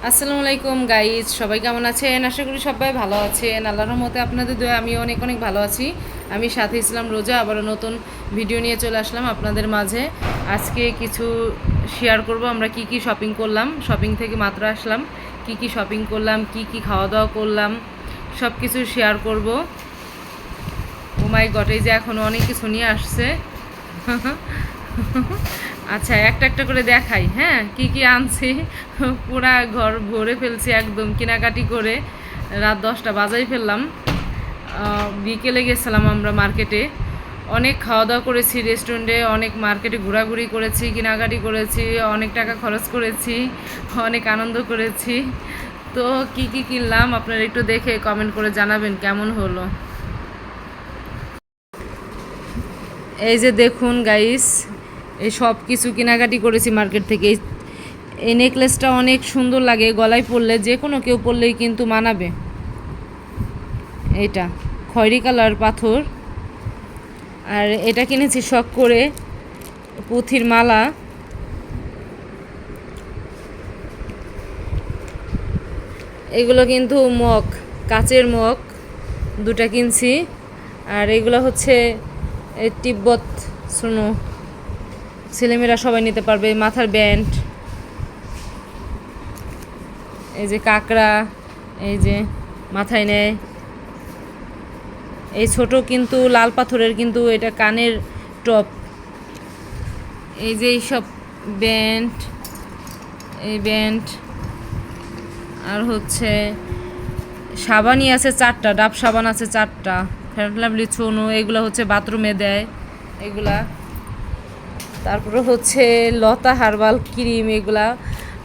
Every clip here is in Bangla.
আসসালামু আলাইকুম গাইজ, সবাই কেমন আছেন? আশা করি সবাই ভালো আছেন। আল্লাহর রহমতে আপনাদের দোয়া আমি অনেক অনেক ভালো আছি। আমি সাথে ইসলাম রোজা আবারও নতুন ভিডিও নিয়ে চলে আসলাম আপনাদের মাঝে। আজকে কিছু শেয়ার করব আমরা কি কি শপিং করলাম, শপিং থেকে মাত্র আসলাম, কি কি শপিং করলাম, কি কি খাওয়া দাওয়া করলাম, সব কিছু শেয়ার করব। ও মাই গড, এই যে এখনও অনেক কিছু নিয়ে আসছে। আচ্ছা, একটা একটা করে দেখাই। হ্যাঁ, কি কি আনছি। পুরা ঘর ভরে ফেলছি একদম কেনাকাটি করে। রাত 10টা বাজাই ফেললাম। বিকেলে গেছিলাম আমরা মার্কেটে, অনেক খাওয়া দাওয়া করেছি রেস্টুরেন্টে, অনেক মার্কেটে ঘোরাঘুরি করেছি, কেনাকাটি করেছি, অনেক টাকা খরচ করেছি, অনেক আনন্দ করেছি। তো কি কি কিনলাম আপনারা একটু দেখে কমেন্ট করে জানাবেন কেমন হলো। এই যে দেখুন গাইস, এই সব কিছু কেনাকাটি করেছি মার্কেট থেকে। এই নেকলেসটা অনেক সুন্দর লাগে, গলায় পরলে যে কোনো কেউ পরলেই কিন্তু মানাবে। এটা খয়েরি কালার পাথর। আর এটা কিনেছি শখ করে, পুঁথির মালা। এগুলো কিন্তু মগ, কাচের মগ দুটা কিনছি। আর এগুলো হচ্ছে তিব্বত শুনো, ছেলেমেয়েরা সবাই নিতে পারবে। মাথার ব্যান্ড, এই যে কাকড়া, এই যে মাথায় নেয়। এই ছোট কিন্তু লাল পাথরের, কিন্তু এটা কানের টপ। এই যে এইসব ব্যান্ড, এই ব্যান্ড। আর হচ্ছে সাবানই আছে 4টা, ডাব সাবান আছে 4টা, ফেয়ার লাভলি ছোনো, এগুলো হচ্ছে বাথরুমে দেয় এগুলা। তারপরে হচ্ছে লতা হার্বাল ক্রিম এগুলা।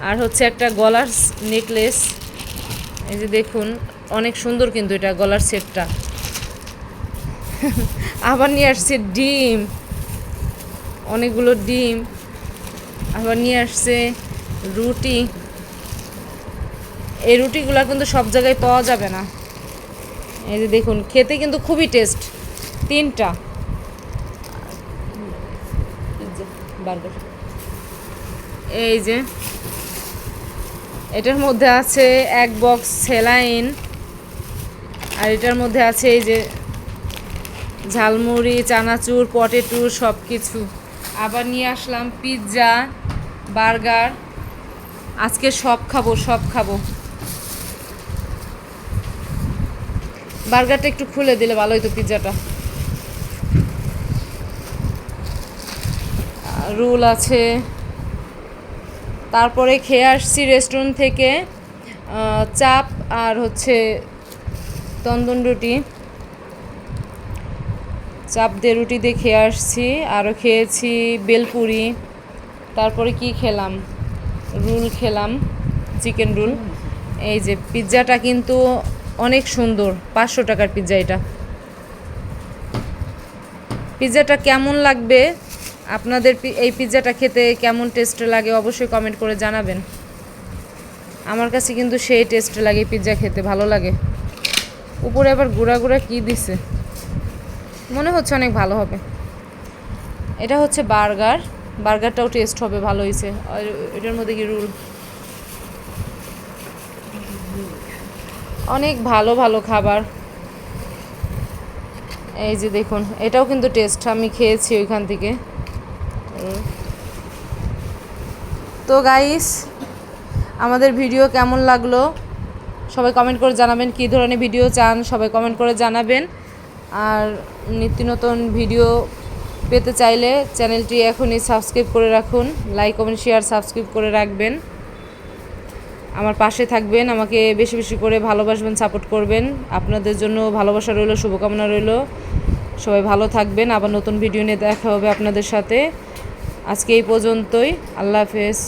আর হচ্ছে একটা গলার নেকলেস, এই যে দেখুন অনেক সুন্দর কিন্তু এটা গলার সেটটা। আবার নিয়ে আসছে ডিম, অনেকগুলো ডিম। আবার নিয়ে আসছে রুটি। এই রুটিগুলো কিন্তু সব জায়গায় পাওয়া যাবে না। এই যে দেখুন, খেতে কিন্তু খুবই টেস্ট। 3টা বার্গার। এই যে এটার মধ্যে আছে এক বক্স স্যালাইন। আর এটার মধ্যে আছে এই যে ঝালমুড়ি, চানাচুর, পটেটো সব কিছু। আবার নিয়ে আসলাম পিৎজা, বার্গার। আজকে সব খাবো, সব খাবো। বার্গারটা একটু খুলে দিলে ভালো হতো, পিৎজাটা। রোল আছে। তারপরে খেয়ে আসছি রেস্টুরেন্ট থেকে চাপ আর হচ্ছে তন্দুর রুটি। চাপ দিয়ে রুটি দিয়ে খেয়ে আসছি। আরও খেয়েছি বেলপুরি। তারপরে কি খেলাম, রোল খেলাম, চিকেন রোল। এই যে পিৎজাটা কিন্তু অনেক সুন্দর, 500 টাকার পিৎজা এটা। পিৎজাটা কেমন লাগবে আপনাদের, এই পিৎজাটা খেতে কেমন টেস্ট লাগে অবশ্যই কমেন্ট করে জানাবেন। আমার কাছে কিন্তু সেই টেস্ট লাগে, পিৎজা খেতে ভালো লাগে। উপরে আবার গুঁড়া গুঁড়া কী দিছে, মনে হচ্ছে অনেক ভালো হবে। এটা হচ্ছে বার্গার, বার্গারটাও টেস্ট হবে, ভালো হয়েছে। আর এটার মধ্যে কি রোল, অনেক ভালো ভালো খাবার। এই যে দেখুন, এটাও কিন্তু টেস্ট, আমি খেয়েছি ওইখান থেকে। তো গাইস, আমাদের ভিডিও কেমন লাগলো সবাই কমেন্ট করে জানাবেন। কী ধরনের ভিডিও চান সবাই কমেন্ট করে জানাবেন। আর নিত্য নতুন ভিডিও পেতে চাইলে চ্যানেলটি এখনই সাবস্ক্রাইব করে রাখুন। লাইক কমেন্ট শেয়ার সাবস্ক্রাইব করে রাখবেন, আমার পাশে থাকবেন, আমাকে বেশি বেশি করে ভালোবাসবেন, সাপোর্ট করবেন। আপনাদের জন্য ভালোবাসা রইল, শুভকামনা রইল। সবাই ভালো থাকবেন। আবার নতুন ভিডিও নিয়ে দেখা হবে আপনাদের সাথে। আজকে এই পর্যন্তই। আল্লাহ হাফেজ।